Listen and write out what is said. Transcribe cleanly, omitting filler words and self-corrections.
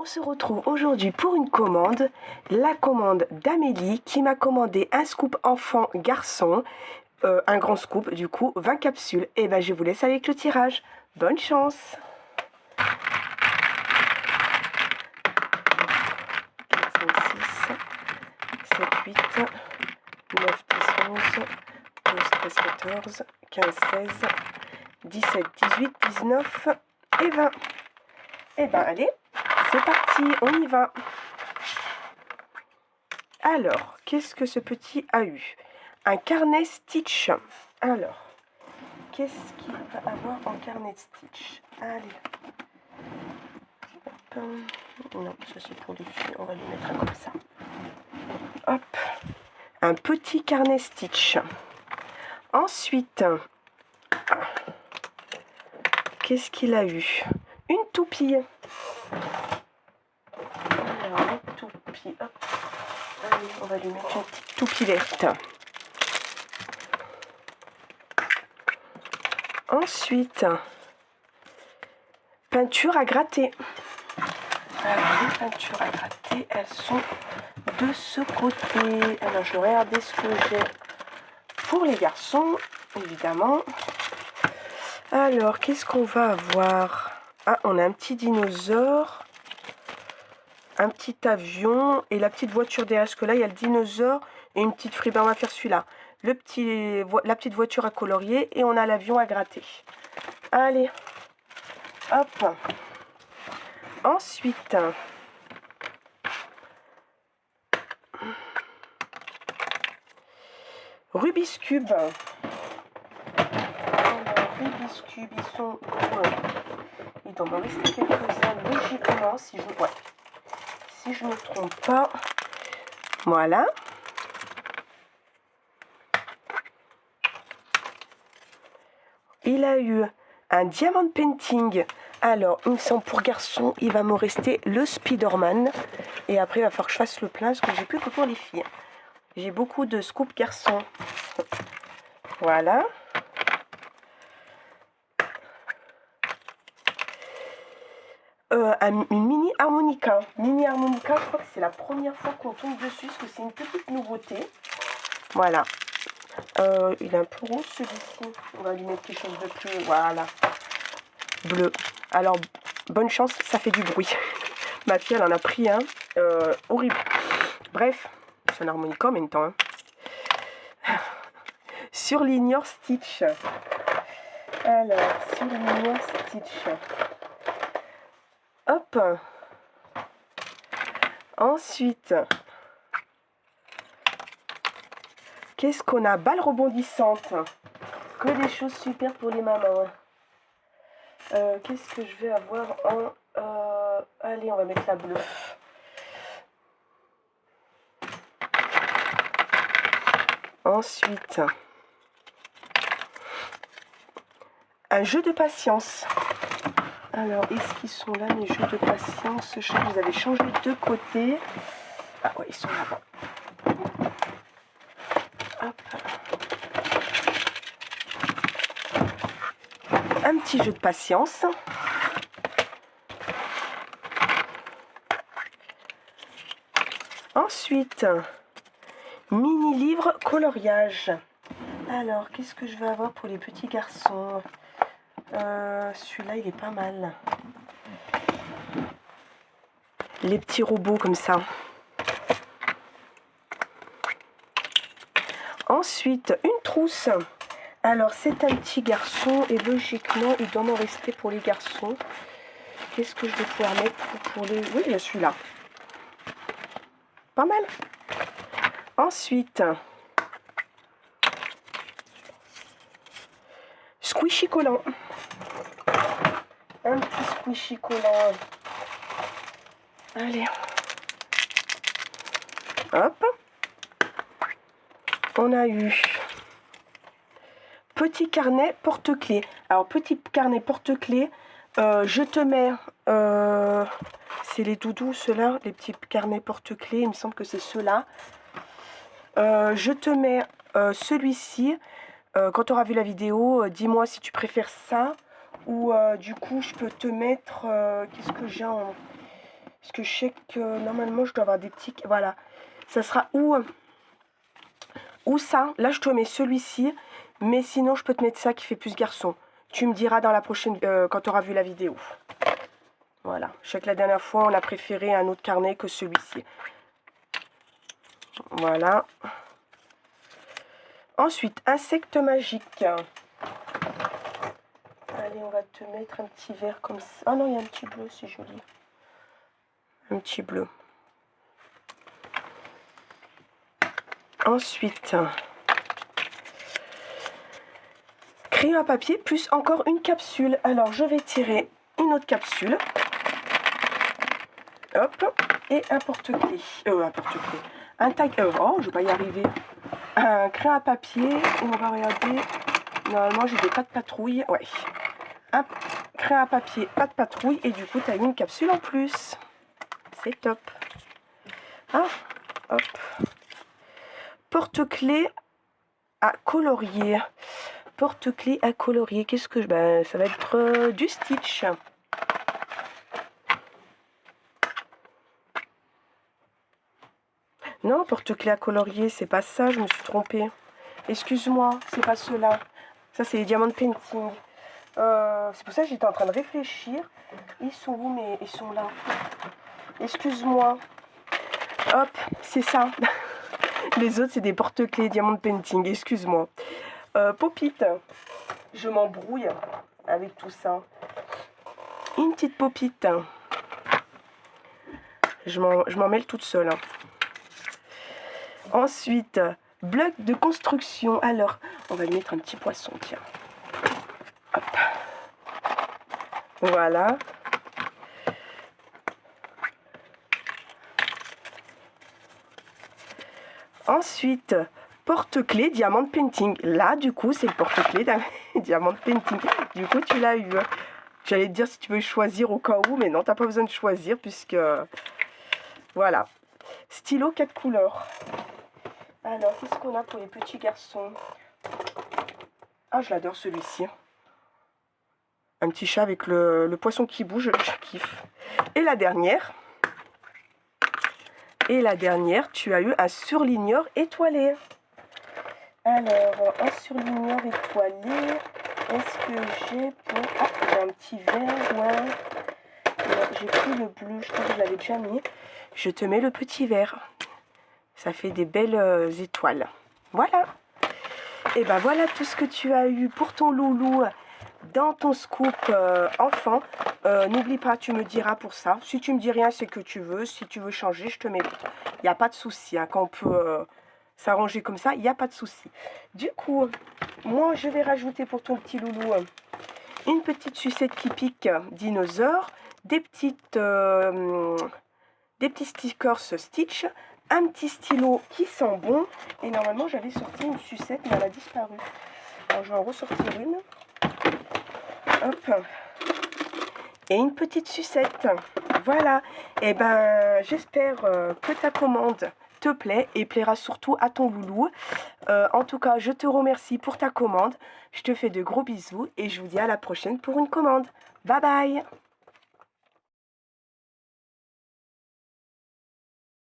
On se retrouve aujourd'hui pour une commande, la commande d'Amélie qui m'a commandé un scoop enfant garçon, un grand scoop du coup, 20 capsules. Et ben je vous laisse avec le tirage. Bonne chance. 4, 5, 6, 7, 8, 9, 10, 11, 12, 13, 14, 15, 16, 17, 18, 19 et 20. Et ben allez, c'est parti, on y va. Alors, qu'est-ce que ce petit a eu? Un carnet Stitch. Alors, qu'est-ce qu'il va avoir en carnet Stitch? Allez. Hop. Non, ça c'est pour les filles, on va lui mettre un comme ça. Hop. Un petit carnet Stitch. Ensuite, qu'est-ce qu'il a eu? Une toupie. Alors, une toupie. Hop. Allez, on va lui mettre une petite toupie verte. Ensuite, peinture à gratter. Alors, les peintures à gratter, elles sont de ce côté. Alors, je vais regarder ce que j'ai pour les garçons, évidemment. Alors, qu'est-ce qu'on va avoir? Ah, on a un petit dinosaure, un petit avion et la petite voiture derrière. Parce que là, il y a le dinosaure et une petite frime. On va faire celui-là. La petite voiture à colorier et on a l'avion à gratter. Allez, hop. Ensuite, Rubik's Cube. Rubik's Cube, ils sont... il doit m'en rester quelques-uns logiquement, si je ne me trompe pas. Voilà. Il a eu un diamant painting. Alors, il me semble pour garçon, il va me rester le Spider-Man. Et après, il va falloir que je fasse le plein, parce que j'ai plus que pour les filles. J'ai beaucoup de scoops garçons. Voilà. Une mini harmonica. Mini harmonica, je crois que c'est la première fois qu'on tombe dessus, parce que c'est une petite nouveauté. Voilà. Il est un peu rose celui-ci. On va lui mettre quelque chose de plus... Voilà. Bleu. Alors, bonne chance, ça fait du bruit. Ma fille, elle en a pris un. Horrible. Bref, c'est un harmonica en même temps. Hein. Surligneur Stitch. Alors, surligneur Stitch. Hop. Ensuite, qu'est-ce qu'on a? Balle rebondissante. Que des choses super pour les mamans. Qu'est-ce que je vais avoir en... allez, on va mettre la bleue. Ensuite, un jeu de patience. Alors, est-ce qu'ils sont là, mes jeux de patience? Je sais que vous avez changé de côté. Ah ouais, ils sont là-bas. Hop. Un petit jeu de patience. Ensuite, mini-livre coloriage. Alors, qu'est-ce que je vais avoir pour les petits garçons? Celui-là, il est pas mal. Les petits robots comme ça. Ensuite, une trousse. Alors, c'est un petit garçon et logiquement, il doit m'en rester pour les garçons. Qu'est-ce que je vais pouvoir mettre pour les... Oui, il y a celui-là. Pas mal. Ensuite, squishy collant. Un petit squishy collant. Allez. Hop. On a eu petit carnet porte-clés. Alors, petit carnet porte-clés, je te mets... c'est les doudous, ceux-là, les petits carnets porte-clés. Il me semble que c'est ceux-là. Je te mets celui-ci. Quand tu auras vu la vidéo, dis-moi si tu préfères ça. Ou du coup, je peux te mettre... qu'est-ce que j'ai en... Parce que je sais que normalement, je dois avoir des petits... Voilà. Ça sera ou ça. Là, je te mets celui-ci. Mais sinon, je peux te mettre ça qui fait plus garçon. Tu me diras dans la prochaine... quand tu auras vu la vidéo. Voilà. Je sais que la dernière fois, on a préféré un autre carnet que celui-ci. Voilà. Ensuite, insecte magique. Allez, on va te mettre un petit vert comme ça. Oh non, il y a un petit bleu, c'est joli. Un petit bleu. Ensuite, crayon à papier plus encore une capsule. Alors, je vais tirer une autre capsule. Hop. Et un porte-clés. Un porte-clés. Un tag. Oh, je vais pas y arriver. Un crayon à papier. Et on va regarder. Normalement, j'ai des pas de patrouille. Ouais. Un crayon à papier, pas de patrouille. Et du coup, tu as une capsule en plus. C'est top. Ah, hop. Porte-clés à colorier. Porte-clés à colorier. Qu'est-ce que je... Ben, ça va être du Stitch. Non, porte-clés à colorier, c'est pas ça, je me suis trompée. Excuse-moi, c'est pas ceux-là. Ça, c'est les diamants painting. C'est pour ça que j'étais en train de réfléchir. Ils sont où, mais ils sont là. Excuse-moi. Hop, c'est ça. Les autres, c'est des porte-clés diamant painting. Excuse-moi. Pop-it. Je m'embrouille avec tout ça. Une petite pop-it. Je m'en mêle toute seule. Ensuite, bloc de construction. Alors, on va lui mettre un petit poisson, tiens. Hop. Voilà. Ensuite, porte-clés diamant painting. Là, du coup, c'est le porte-clés diamant painting. Du coup, tu l'as eu. J'allais te dire si tu veux choisir au cas où, mais non, t'as pas besoin de choisir puisque... Voilà. Stylo 4 couleurs. Alors, qu'est-ce qu'on a pour les petits garçons? Ah, je l'adore celui-ci. Un petit chat avec le poisson qui bouge, je kiffe. Et la dernière. Tu as eu un surligneur étoilé. Alors, un surligneur étoilé. Est-ce que j'ai pour... Ah, j'ai un petit vert, ouais. J'ai pris le bleu, je crois que je l'avais déjà mis. Je te mets le petit vert. Ça fait des belles étoiles. Voilà. Et ben voilà tout ce que tu as eu pour ton loulou dans ton scoop enfant. N'oublie pas, tu me diras pour ça. Si tu me dis rien, c'est que tu veux. Si tu veux changer, je te mets. Il n'y a pas de souci. Hein, quand on peut s'arranger comme ça, il n'y a pas de souci. Du coup, moi, je vais rajouter pour ton petit loulou une petite sucette qui pique dinosaure, des petits stickers Stitch, un petit stylo qui sent bon. Et normalement, j'avais sorti une sucette, mais elle a disparu. Alors, je vais en ressortir une. Hop. Et une petite sucette. Voilà. Et ben, j'espère que ta commande te plaît et plaira surtout à ton loulou. En tout cas, je te remercie pour ta commande. Je te fais de gros bisous et je vous dis à la prochaine pour une commande. Bye bye!